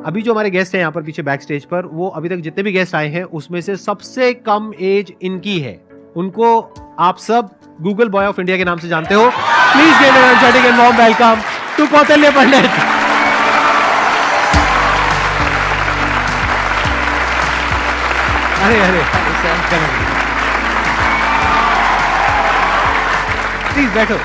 अभी जो हमारे गेस्ट हैं यहाँ पर पीछे बैक स्टेज पर, वो अभी तक जितने भी गेस्ट आए हैं उसमें से सबसे कम एज इनकी है। उनको आप सब गूगल बॉय ऑफ इंडिया के नाम से जानते हो। Please give an energetic and warm welcome to Kautilya Pandit. अरे अरे प्लीज बैठो।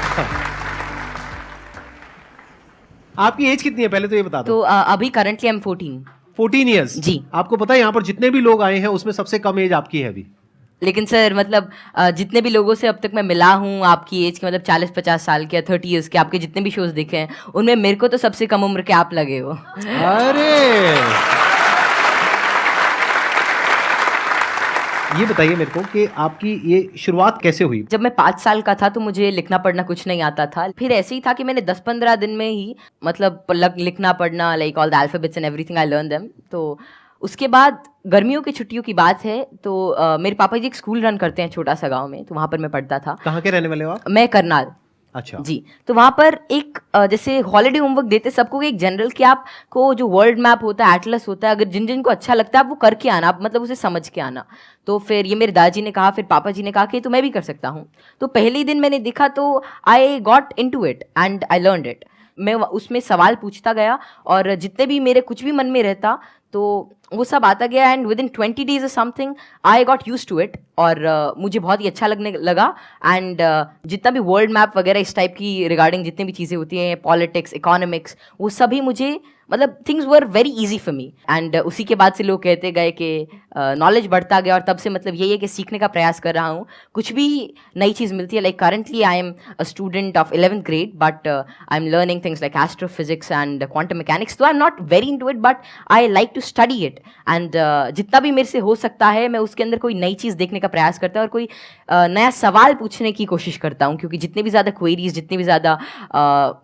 आपकी एज कितनी है पहले तो ये बता दो। तो अभी करंटली आई एम 14 ईयर्स। जी। आपको पता है यहाँ पर जितने भी लोग आए हैं उसमें सबसे कम एज आपकी है अभी। लेकिन सर मतलब जितने भी लोगों से अब तक मैं मिला हूँ आपकी एज के, मतलब 40-50 साल के या 30 ईयर्स के, आपके जितने भी शोज देखे हैं उनमें मेरे को तो सबसे कम उम्र के आप लगे हो। अरे ये बताइए मेरे को कि आपकी ये शुरुआत कैसे हुई। जब मैं 5 साल का था तो मुझे लिखना पढ़ना कुछ नहीं आता था। फिर ऐसे ही था कि मैंने 10-15 दिन में ही मतलब लिखना पढ़ना, like all the alphabets and everything I learn them. तो उसके बाद गर्मियों की छुट्टियों की बात है तो मेरे पापा जी एक स्कूल रन करते हैं छोटा सा गांव में, तो वहाँ पर मैं पढ़ता था। कहाँ के रहने वाले हो आप? मैं करनाल। अच्छा जी। तो वहाँ पर एक जैसे हॉलिडे होमवर्क देते सबको एक जनरल कि आपको जो वर्ल्ड मैप होता है, एटलस होता है, अगर जिन जिन को अच्छा लगता है आप वो करके आना, आप मतलब उसे समझ के आना। तो फिर ये मेरे दादाजी ने कहा, फिर पापा जी ने कहा कि तो मैं भी कर सकता हूँ। तो पहले ही दिन मैंने देखा तो I got into it and I learned it. मैं उसमें सवाल पूछता गया और जितने भी मेरे कुछ भी मन में रहता तो वो सब आता गया and within 20 days something I got use to it और मुझे बहुत ही अच्छा लगने लगा। एंड जितना भी वर्ल्ड मैप वगैरह इस टाइप की रिगार्डिंग जितनी भी चीज़ें होती हैं, पॉलिटिक्स, इकोनॉमिक्स, वो सभी मुझे मतलब things were very easy for me. And उसी के बाद से लोग कहते गए कि नॉलेज बढ़ता गया और तब से मतलब यही है कि सीखने का प्रयास कर रहा हूँ। कुछ भी नई चीज़ मिलती है, like currently I am a student of 11th grade but I am learning things like astrophysics and quantum mechanics. तो I am not very into it but I like to study it and जितना भी मेरे से हो सकता है मैं उसके अंदर कोई नई चीज़ देखने का प्रयास करता हूँ और कोई नया सवाल पूछने की कोशिश करता हूँ, क्योंकि जितने भी ज़्यादा क्वेरीज, जितने भी ज़्यादा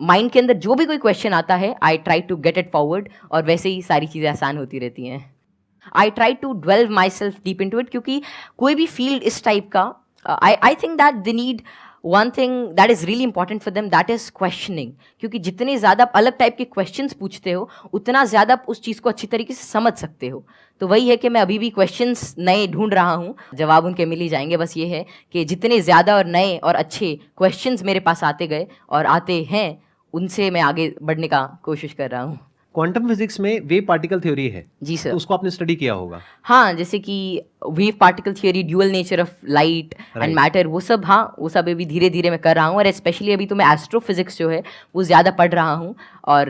माइंड के अंदर जो भी कोई क्वेश्चन आता है I try to get it forward और वैसे ही सारी चीज़ें आसान होती रहती हैं। I try to delve myself deep into it, क्योंकि कोई भी फील्ड इस टाइप का I think that they need one thing that is really important for them, that is questioning. क्योंकि जितने ज़्यादा अलग टाइप के क्वेश्चंस पूछते हो उतना ज़्यादा आप उस चीज़ को अच्छी तरीके से समझ सकते हो। तो वही है कि मैं अभी भी क्वेश्चंस नए ढूंढ रहा हूँ, जवाब उनके मिल ही जाएंगे। बस ये है कि जितने ज़्यादा और नए और अच्छे क्वेश्चंस मेरे पास आते गए और आते हैं उनसे मैं आगे बढ़ने का कोशिश कर रहा हूँ। क्वांटम फिजिक्स में वेव पार्टिकल थ्योरी है। जी सर। तो उसको आपने स्टडी किया होगा। हाँ, जैसे कि wave particle theory, dual nature of light and matter, वो सब, हाँ वो सब अभी धीरे धीरे मैं कर रहा हूँ। और स्पेशली अभी तो मैं एस्ट्रोफिजिक्स जो है वो ज़्यादा पढ़ रहा हूँ। और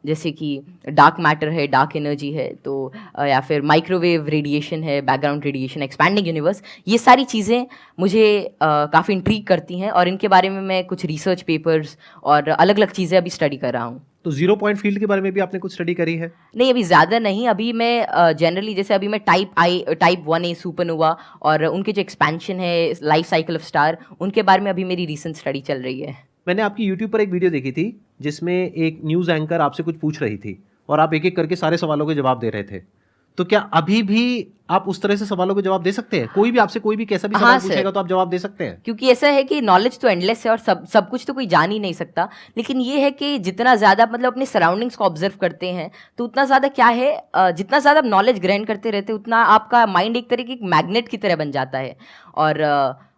जैसे कि डार्क मैटर है, डार्क एनर्जी है, तो या फिर माइक्रोवेव रेडिएशन है, बैकग्राउंड रेडिएशन, एक्सपैंडिंग यूनिवर्स, ये सारी चीज़ें मुझे काफ़ी इंट्रीग करती हैं और इनके बारे में मैं कुछ रिसर्च पेपर्स और अलग अलग चीज़ें अभी स्टडी कर रहा हूँ। तो 0 पॉइंट फील्ड के बारे में भी आपने कुछ स्टडी करी है? नहीं, अभी ज़्यादा नहीं। अभी मैं जनरली जैसे अभी मैं टाइप 1A सुपरनोवा और उनके जो एक्सपेंशन है, लाइफ साइकिल ऑफ स्टार, उनके बारे में अभी मेरी रिसेंट स्टडी चल रही है। मैंने आपकी यूट्यूब पर एक वीडियो देखी थी जिसमें एक न्यूज़ एंकर आपसे कुछ पूछ रही थी और आप एक एक करके सारे सवालों के जवाब दे रहे थे। तो क्या अभी भी आप उस तरह से सवालों के जवाब दे सकते हैं? कोई भी आपसे कोई भी कैसा भी सवाल पूछेगा तो आप जवाब दे सकते हैं? क्योंकि ऐसा है कि नॉलेज तो एंडलेस है और सब कुछ तो कोई जान ही नहीं सकता। लेकिन ये है कि जितना ज़्यादा मतलब अपने सराउंडिंग्स को ऑब्जर्व करते हैं तो उतना ज़्यादा क्या है, जितना ज़्यादा आप नॉलेज ग्रहण करते रहते उतना आपका माइंड एक तरह की मैग्नेट की तरह बन जाता है। और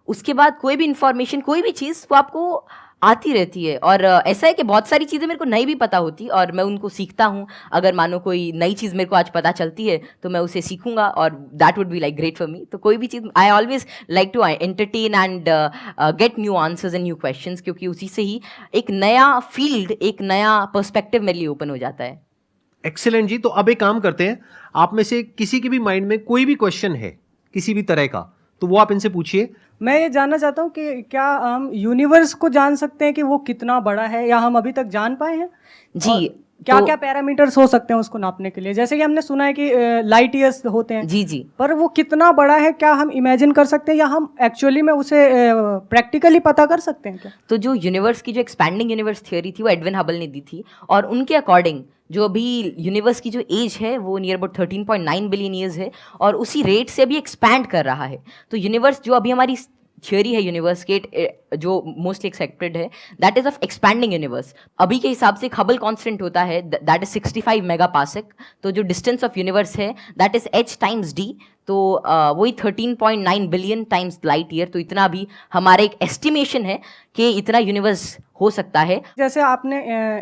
उसके बाद कोई भी इंफॉर्मेशन, कोई भी चीज़ वो आपको आती रहती है। और ऐसा है कि बहुत सारी चीज़ें मेरे को नहीं भी पता होती और मैं उनको सीखता हूँ। अगर मानो कोई नई चीज़ मेरे को आज पता चलती है तो मैं उसे सीखूंगा और that would be like great for me. तो कोई भी चीज़ I always like to entertain and get new answers and new questions, क्योंकि उसी से ही एक नया फील्ड, एक नया पर्सपेक्टिव मेरे लिए ओपन हो जाता है। एक्सीलेंट जी। तो अब एक काम करते हैं, आप में से किसी के भी माइंड में कोई भी क्वेश्चन है किसी भी तरह का तो वो आप इनसे पूछिए। मैं ये जानना चाहता हूँ कि क्या हम यूनिवर्स को जान सकते हैं कि वो कितना बड़ा है, या हम अभी तक जान पाए हैं? जी। क्या क्या पैरामीटर्स हो सकते हैं उसको नापने के लिए? जैसे कि हमने सुना है कि लाइट ईयर्स होते हैं। जी जी। पर वो कितना बड़ा है, क्या हम इमेजिन कर सकते हैं या हम एक्चुअली में उसे प्रैक्टिकली पता कर सकते हैं क्या? तो जो यूनिवर्स की जो एक्सपैंडिंग यूनिवर्स थ्योरी थी वो एडविन हबल ने दी थी और उनके अकॉर्डिंग जो अभी यूनिवर्स की जो एज है वो नियर अबाउट 13.9 बिलियन ईयर्स है और उसी रेट से अभी एक्सपैंड कर रहा है। तो यूनिवर्स जो अभी हमारी थियोरी है यूनिवर्स के जो मोस्टली एक्सेप्टेड है, that is of expanding universe. अभी के हिसाब से हबल कांस्टेंट होता है दैट इज 65 मेगापास्क। तो जो डिस्टेंस ऑफ यूनिवर्स है that is h times d, तो वही 13.9 बिलियन टाइम्स लाइट ईयर। तो इतना भी हमारा एक एस्टिमेशन है कि इतना यूनिवर्स हो सकता है। जैसे आपने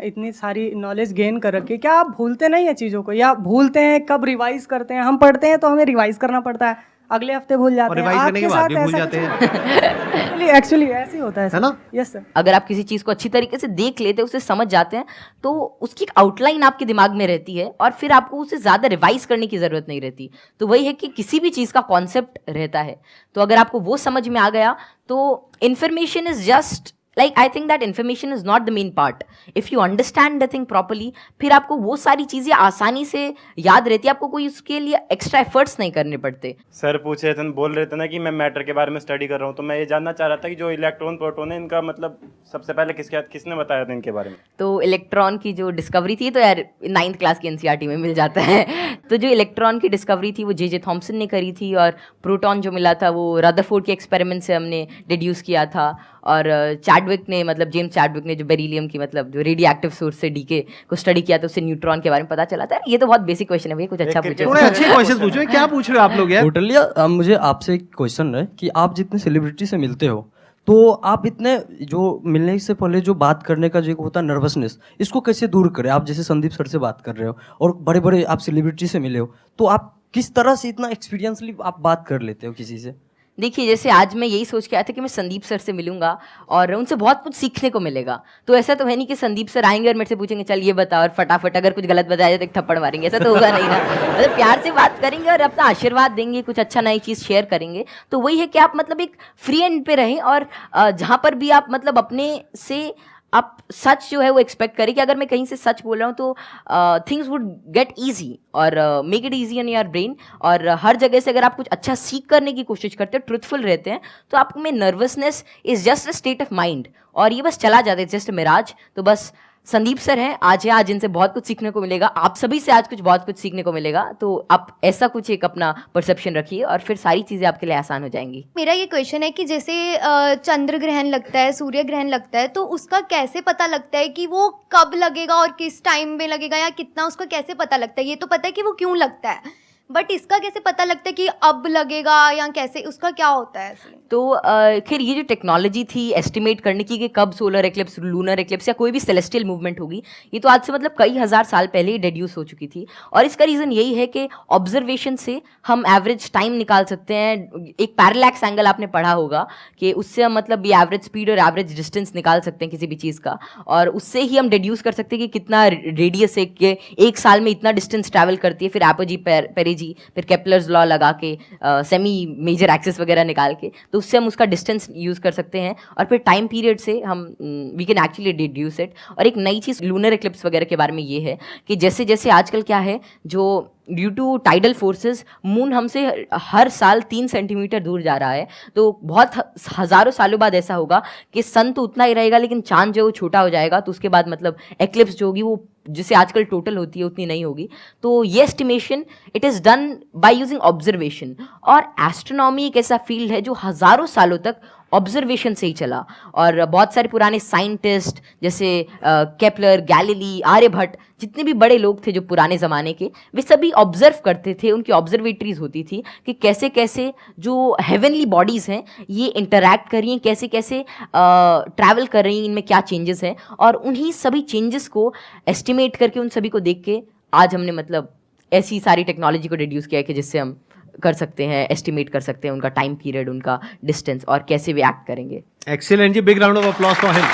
इतनी सारी नॉलेज गेन कर रखी है, क्या आप भूलते नहीं है चीज़ों को, या भूलते हैं? कब रिवाइज करते हैं? हम पढ़ते हैं तो हमें रिवाइज करना पड़ता है, अगले हफ्ते भूल जाते हैं, रिवाइज करने के बाद भी भूल जाते हैं। एक्चुअली ऐसे ही होता है ना? Yes sir. अगर आप किसी चीज़ को अच्छी तरीके से देख लेते हैं, उसे समझ जाते हैं, तो उसकी एक आउटलाइन आपके दिमाग में रहती है और फिर आपको उसे ज़्यादा रिवाइज करने की ज़रूरत नहीं रहती। तो वही है कि किसी भी चीज़ का कॉन्सेप्ट रहता है, तो अगर आपको वो समझ में आ गया तो information is just like, I think that information is not the main part. If you understand the thing properly, फिर आपको वो सारी चीज़ें आसानी से याद रहती है, आपको कोई उसके लिए एक्स्ट्रा एफर्ट्स नहीं करने पड़ते। सर पूछ रहे थे, बोल रहे थे ना कि मैं मैटर के बारे में स्टडी कर रहा हूँ, तो मैं ये जानना चाह रहा था कि जो इलेक्ट्रॉन प्रोटॉन है इनका मतलब सबसे पहले किसने बताया था इनके बारे में? तो इलेक्ट्रॉन की जो डिस्कवरी थी, तो यार 9th क्लास की एनसीईआरटी में मिल जाता है। तो जो इलेक्ट्रॉन की डिस्कवरी थी वो जे थॉमसन ने करी थी, और प्रोटॉन जो मिला था वो रदरफोर्ड के एक्सपेरिमेंट से हमने डिड्यूस किया था। और चैडविक ने, मतलब जेम्स चैडविक ने, जो बेरिलियम की मतलब जो रेडियो एक्टिव सोर्स से डीके को स्टडी किया था, उससे न्यूट्रॉन के बारे में पता चला था। ये तो बहुत बेसिक क्वेश्चन है भैया, कुछ अच्छा पूछो। थोड़े अच्छे क्वेश्चन पूछो, क्या पूछ रहे हो आप लोग यार? टोटली। अब मुझे आपसे एक क्वेश्चन है कि आप जितने सेलिब्रिटी से मिलते हो, तो आप इतने जो मिलने से पहले जो बात करने का जो एक होता है नर्वसनेस, इसको कैसे दूर करें? आप जैसे संदीप सर से बात कर रहे हो और बड़े बड़े आप सेलिब्रिटी से मिले हो, तो आप किस तरह से इतना एक्सपीरियंसली आप बात कर लेते हो किसी से? देखिए, जैसे आज मैं यही सोच के आया था कि मैं संदीप सर से मिलूंगा और उनसे बहुत कुछ सीखने को मिलेगा। तो ऐसा तो है नहीं कि संदीप सर आएंगे और मेरे से पूछेंगे चल ये बता, और फटाफट अगर कुछ गलत बताया जाए तो एक थप्पड़ मारेंगे, ऐसा तो होगा नहीं ना। मतलब प्यार से बात करेंगे और अपना आशीर्वाद देंगे, कुछ अच्छा नई चीज़ शेयर करेंगे। तो वही है कि आप मतलब एक फ्री एंड पे रहें, और जहाँ पर भी आप मतलब अपने से आप सच जो है वो एक्सपेक्ट करें कि अगर मैं कहीं से सच बोल रहा हूँ तो थिंग्स वुड गेट ईजी, और make it easy on your brain. और हर जगह से अगर आप कुछ अच्छा सीख करने की कोशिश करते हो, ट्रुथफुल रहते हैं, तो आप में nervousness is just a state of mind, और ये बस चला जाता है, जस्ट मिराज। तो बस संदीप सर हैं आज इनसे बहुत कुछ सीखने को मिलेगा, आप सभी से आज बहुत कुछ सीखने को मिलेगा। तो आप ऐसा कुछ एक अपना परसेप्शन रखिए और फिर सारी चीज़ें आपके लिए आसान हो जाएंगी। मेरा ये क्वेश्चन है कि जैसे चंद्र ग्रहण लगता है, सूर्य ग्रहण लगता है, तो उसका कैसे पता लगता है कि वो कब लगेगा और किस टाइम में लगेगा, या कितना, उसका कैसे पता लगता है? ये तो पता है कि वो क्यों लगता है, बट इसका कैसे पता लगता है कि अब लगेगा, या कैसे, उसका क्या होता है? तो खैर ये जो टेक्नोलॉजी थी एस्टिमेट करने की कि कब सोलर एक्लिप्स, लूनर एक्लिप्स या कोई भी सेलेस्टियल मूवमेंट होगी, ये तो आज से मतलब कई हज़ार साल पहले ही डेड्यूस हो चुकी थी। और इसका रीज़न यही है कि ऑब्जर्वेशन से हम एवरेज टाइम निकाल सकते हैं। एक पैरेलैक्स एंगल आपने पढ़ा होगा कि उससे हम मतलब ये एवरेज स्पीड और एवरेज डिस्टेंस निकाल सकते हैं किसी भी चीज़ का, और उससे ही हम डेड्यूस कर सकते हैं कि कितना रेडियस है कि एक साल में इतना डिस्टेंस ट्रैवल करती है। फिर एपोजी पेरेजी, फिर केपलर्स लॉ लगा के सेमी मेजर एक्सिस वगैरह निकाल के, तो उससे हम उसका डिस्टेंस यूज़ कर सकते हैं, और फिर टाइम पीरियड से हम we can actually deduce it. और एक नई चीज़ लूनर एक्लिप्स वगैरह के बारे में ये है कि जैसे जैसे आजकल क्या है, जो due to tidal forces moon हमसे हर साल 3 सेंटीमीटर दूर जा रहा है। तो बहुत हज़ारों सालों बाद ऐसा होगा कि सन तो उतना ही रहेगा लेकिन चांद जो छोटा हो जाएगा, तो उसके बाद मतलब एक्लिप्स जो होगी वो जिसे आजकल टोटल होती है उतनी नहीं होगी। तो ये estimation it is done by using observation. और एस्ट्रोनॉमी एक ऐसा फील्ड है जो हज़ारों सालों तक ऑब्जर्वेशन से ही चला, और बहुत सारे पुराने साइंटिस्ट जैसे केपलर, गैलीली, आर्यभट्ट, जितने भी बड़े लोग थे जो पुराने ज़माने के, वे सभी ऑब्जर्व करते थे। उनकी ऑब्जर्वेटरीज होती थी कि कैसे कैसे जो हेवनली बॉडीज़ हैं ये इंटरैक्ट कर रही हैं, कैसे कैसे ट्रैवल कर रही हैं, इनमें क्या चेंजेस हैं, और उन्हीं सभी चेंजेस को एस्टिमेट करके, उन सभी को देख के आज हमने मतलब ऐसी सारी टेक्नोलॉजी को डिड्यूस किया है कि जिससे हम कर सकते हैं, एस्टिमेट कर सकते हैं उनका टाइम पीरियड, उनका डिस्टेंस, और कैसे वे एक्ट करेंगे। Excellent ji, big round of applause for him.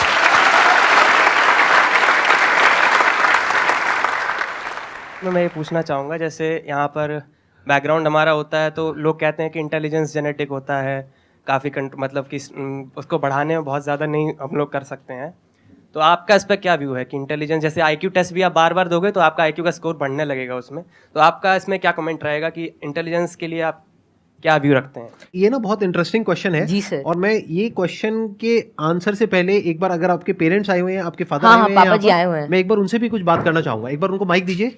मैं ये पूछना चाहूँगा, जैसे यहाँ पर बैकग्राउंड हमारा होता है तो लोग कहते हैं कि इंटेलिजेंस जेनेटिक होता है, काफ़ी मतलब कि उसको बढ़ाने में बहुत ज़्यादा नहीं हम लोग कर सकते हैं। तो आपका इस पर क्या व्यू है कि इंटेलिजेंस, जैसे आईक्यू टेस्ट भी आप बार बार दोगे तो आपका आईक्यू का स्कोर बढ़ने लगेगा उसमें, तो आपका इसमें क्या कमेंट रहेगा कि इंटेलिजेंस के लिए आप क्या व्यू रखते हैं? ये ना बहुत इंटरेस्टिंग क्वेश्चन है जी सर। और मैं ये क्वेश्चन के आंसर से पहले एक बार, अगर आपके पेरेंट्स आए हुए हैं, आपके फादर हाँ, आए हुए हैं, पापा जी आए हुए हैं, मैं एक बार उनसे भी कुछ बात करना चाहूंगा। एक बार उनको माइक दीजिए।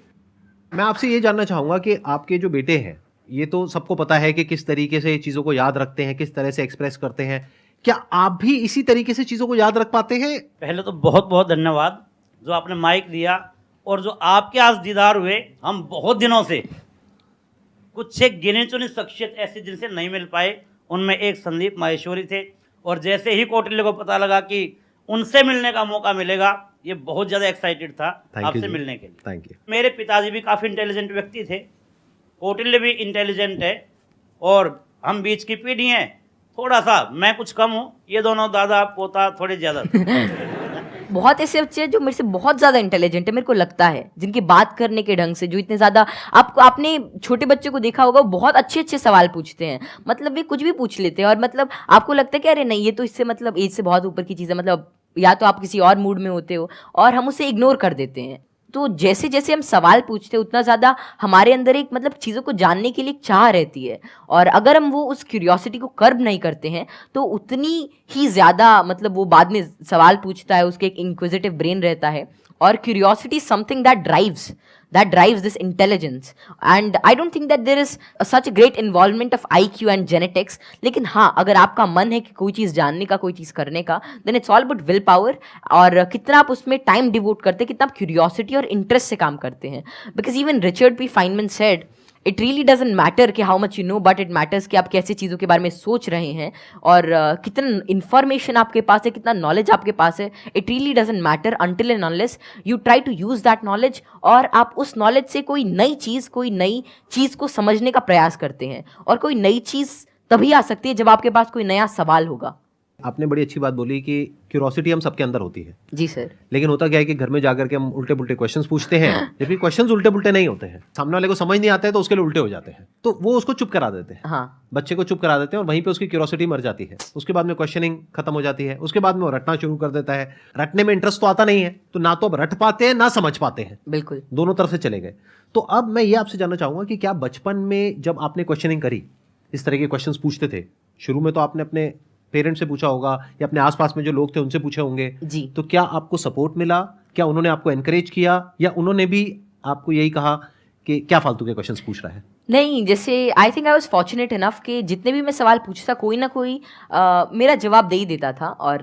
मैं आपसे ये जानना चाहूंगा कि आपके जो बेटे हैं ये तो सबको पता है कि किस तरीके से चीज़ों को याद रखते हैं, किस तरह से एक्सप्रेस करते हैं। क्या आप भी इसी तरीके से चीज़ों को याद रख पाते हैं? पहले तो बहुत बहुत धन्यवाद जो आपने माइक दिया, और जो आपके आज दीदार हुए। हम बहुत दिनों से कुछ एक गिने चुने शख्सियत ऐसे जिनसे नहीं मिल पाए, उनमें एक संदीप माहेश्वरी थे, और जैसे ही कौटिल्य को पता लगा कि उनसे मिलने का मौका मिलेगा, ये बहुत ज़्यादा एक्साइटेड था आपसे मिलने के लिए। Thank you. मेरे पिताजी भी काफ़ी इंटेलिजेंट व्यक्ति थे, कौटिल्य भी इंटेलिजेंट है, और हम बीच की पीढ़ी हैं। थोड़ा सा मैं कुछ कम हूँ, ये दोनों दादा पोता थोड़े ज़्यादा थे। बहुत ऐसे बच्चे हैं जो मेरे से बहुत ज्यादा इंटेलिजेंट है, मेरे को लगता है, जिनकी बात करने के ढंग से, जो इतने ज्यादा, आपने छोटे बच्चे को देखा होगा, वो बहुत अच्छे अच्छे सवाल पूछते हैं, मतलब वे कुछ भी पूछ लेते हैं, और मतलब आपको लगता है कि अरे नहीं, ये तो इससे मतलब एज से बहुत ऊपर की चीज़ है, मतलब या तो आप किसी और मूड में होते हो, और हम उसे इग्नोर कर देते हैं। तो जैसे जैसे हम सवाल पूछते हैं, उतना ज़्यादा हमारे अंदर एक मतलब चीज़ों को जानने के लिए एक चाह रहती है, और अगर हम वो उस क्यूरियोसिटी को कर्ब नहीं करते हैं, तो उतनी ही ज़्यादा मतलब वो बाद में सवाल पूछता है, उसके एक इंक्विजिटिव ब्रेन रहता है, और curiosity something that drives this intelligence, and I don't think that there is such a great involvement of IQ and genetics. लेकिन हाँ, अगर आपका मन है कि कोई चीज़ जानने का, कोई चीज़ करने का, then it's all about will power, और कितना आप उसमें टाइम डिवोट करते हैं, कितना आप क्यूरियोसिटी और इंटरेस्ट से काम करते हैं। Because even Richard P Feynman said, it really doesn't matter कि how much you know, but it matters कि आप कैसे चीज़ों के बारे में सोच रहे हैं, और कितना इन्फॉर्मेशन आपके पास है, कितना नॉलेज आपके पास है। It really doesn't matter until and unless you try to use that knowledge, और आप उस नॉलेज से कोई नई चीज़ को समझने का प्रयास करते हैं, और कोई नई चीज़ तभी आ सकती है जब आपके पास कोई नया सवाल होगा। आपने बड़ी अच्छी बात बोली कि क्यूरोसिटी हम सबके अंदर होती है। जी सर। लेकिन होता क्या है कि घर में जाकर के हम उल्टे पुल्टे क्वेश्चंस पूछते हैं, जबकि क्वेश्चंस उल्टे पुल्टे नहीं होते हैं, सामने वाले को समझ नहीं आता है तो उसके लिए उल्टे हो जाते हैं, तो वो उसको चुप करा देते हैं। हाँ, बच्चे को चुप करा देते हैं, और वहीं पे उसकी क्यूरोसिटी मर जाती है। उसके बाद में क्वेश्चनिंग खत्म हो जाती है, उसके बाद में वो रटना शुरू कर देता है। रटने में इंटरेस्ट तो आता नहीं है, तो ना तो अब रट पाते हैं ना समझ पाते हैं, बिल्कुल दोनों तरफ से चले गए। तो अब मैं ये आपसे जानना चाहूंगा कि क्या बचपन में जब आपने क्वेश्चनिंग करी, इस तरह के क्वेश्चंस पूछते थे, शुरू में तो आपने अपने पेरेंट्स से पूछा होगा या अपने आसपास में जो लोग थे उनसे पूछे होंगे जी। तो क्या आपको सपोर्ट मिला? क्या उन्होंने आपको एनकरेज किया, या उन्होंने भी आपको यही कहा कि क्या फालतू के क्वेश्चंस पूछ रहा है? नहीं, जैसे I think I was fortunate enough कि जितने भी मैं सवाल पूछता, कोई ना कोई मेरा जवाब दे ही देता था। और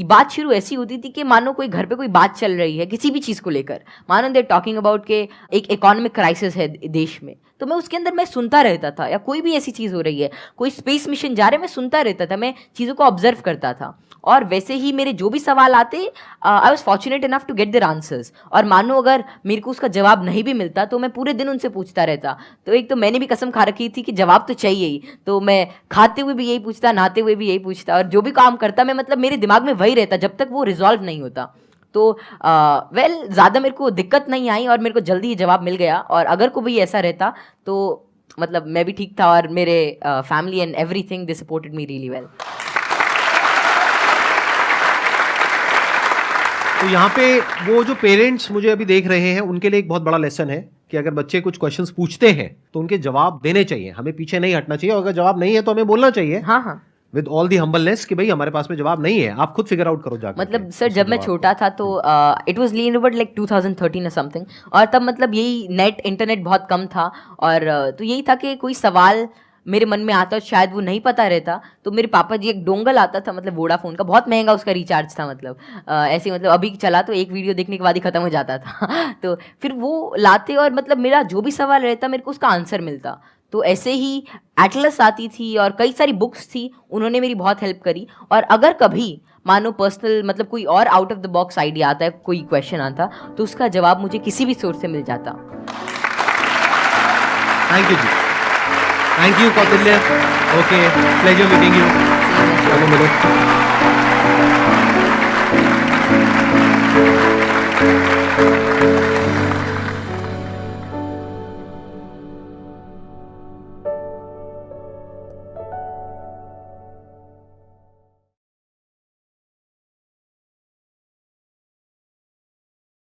बात शुरू ऐसी होती थी कि मानो कोई घर पे कोई बात चल रही है किसी भी चीज़ को लेकर, मानो दे टॉकिंग अबाउट के एक इकोनॉमिक क्राइसिस है देश में, तो मैं उसके अंदर मैं सुनता रहता था, या कोई भी ऐसी चीज़ हो रही है, कोई स्पेस मिशन जा रहे हैं, मैं सुनता रहता था, मैं चीज़ों को ऑब्जर्व करता था, और वैसे ही मेरे जो भी सवाल आते, I was fortunate enough to get their answers. और मानो अगर मेरे को उसका जवाब नहीं भी मिलता तो मैं पूरे दिन उनसे पूछता रहता। तो एक तो मैंने भी कसम खा रखी थी कि जवाब तो चाहिए ही, तो मैं खाते हुए भी यही पूछता, नहाते हुए भी यही पूछता, और जो भी काम करता मैं मतलब मेरे दिमाग में वही रहता जब तक वो रिजॉल्व नहीं होता। तो ज़्यादा मेरे को दिक्कत नहीं आई, और मेरे को जल्दी ही जवाब मिल गया। और अगर कोई भी ऐसा रहता तो मतलब मैं भी ठीक था, और मेरे family and everything they supported me really well. तो यहाँ पे वो जो पेरेंट्स मुझे अभी देख रहे हैं उनके लिए एक बहुत बड़ा लेसन है कि अगर बच्चे कुछ क्वेश्चंस पूछते हैं तो उनके जवाब देने चाहिए, हमें पीछे नहीं हटना चाहिए, और अगर जवाब नहीं है तो हमें बोलना चाहिए हाँ हाँ, विद ऑल दी हम्बलनेस कि भाई हमारे पास में जवाब नहीं है, आप खुद फिगर आउट करो जाकर। मतलब सर जब मैं छोटा था तो इट वाज लीन लाइक 2013 और समथिंग, और तब मतलब यही इंटरनेट बहुत कम था, और तो यही था कि कोई सवाल मेरे मन में आता, शायद वो नहीं पता रहता, तो मेरे पापा जी एक डोंगल आता था, मतलब वोडाफोन का, बहुत महंगा उसका रिचार्ज था, मतलब ऐसे मतलब अभी चला तो एक वीडियो देखने के बाद ही खत्म हो जाता था तो फिर वो लाते, और मतलब मेरा जो भी सवाल रहता मेरे को उसका आंसर मिलता। तो ऐसे ही एटलस आती थी, और कई सारी बुक्स थी, उन्होंने मेरी बहुत हेल्प करी। और अगर कभी मानो पर्सनल मतलब कोई और out of the box idea आता है, कोई क्वेश्चन आता, तो उसका जवाब मुझे किसी भी सोर्स से मिल जाता। Thank you ji, thank you Kautilya. Okay, pleasure meeting you.